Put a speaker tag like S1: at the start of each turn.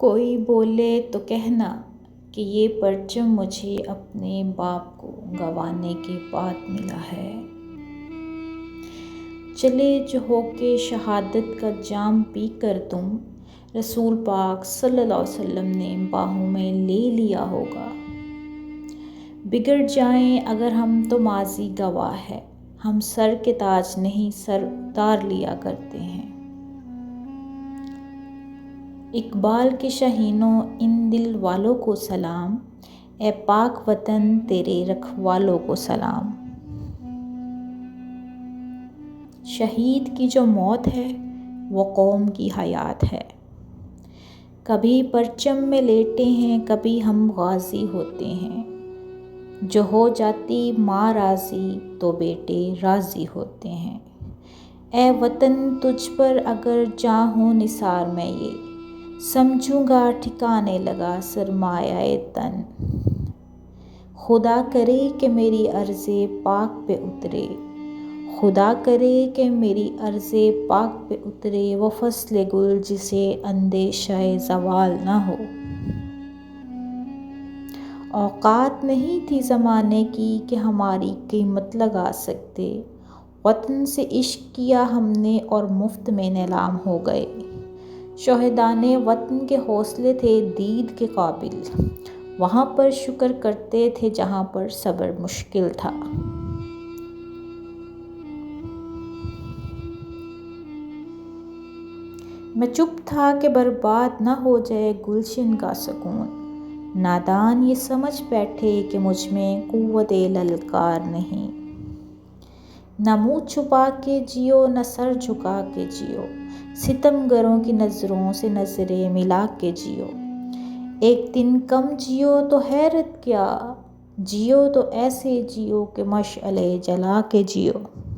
S1: کوئی بولے تو کہنا کہ یہ پرچم مجھے اپنے باپ کو گنوانے کے بعد ملا ہے۔ چلے جو ہو کے شہادت کا جام پی کر تم رسول پاک صلی اللہ علیہ وسلم نے باہوں میں لے لیا ہوگا۔ بگڑ جائیں اگر ہم تو ماضی گواہ ہے، ہم سر کے تاج نہیں سر اتار لیا کرتے ہیں۔ اقبال کے شاہینوں ان دل والوں کو سلام، اے پاک وطن تیرے رکھوالوں کو سلام۔ شہید کی جو موت ہے وہ قوم کی حیات ہے۔ کبھی پرچم میں لیٹے ہیں کبھی ہم غازی ہوتے ہیں، جو ہو جاتی ماں راضی تو بیٹے راضی ہوتے ہیں۔ اے وطن تجھ پر اگر جاں ہوں نثار میں یہ، سمجھوں گا ٹھکانے لگا سرمایۂ تن۔ خدا کرے کہ میری عرض پاک پہ اترے، خدا کرے کہ میری عرض پاک پہ اترے وہ فصل گل جسے اندیشہ زوال نہ ہو۔ اوقات نہیں تھی زمانے کی کہ ہماری قیمت لگا سکتے، وطن سے عشق کیا ہم نے اور مفت میں نیلام ہو گئے۔ شہداء نے وطن کے حوصلے تھے دید کے قابل، وہاں پر شکر کرتے تھے جہاں پر صبر مشکل تھا۔ میں چپ تھا کہ برباد نہ ہو جائے گلشن کا سکون، نادان یہ سمجھ بیٹھے کہ مجھ میں قوت للکار نہیں۔ نہ منہ چھپا کے جیو نہ سر جھکا کے جیو، ستم گروں کی نظروں سے نظریں ملا کے جیو۔ ایک دن کم جیو تو حیرت کیا، جیو تو ایسے جیو کہ مشعلیں جلا کے جیو۔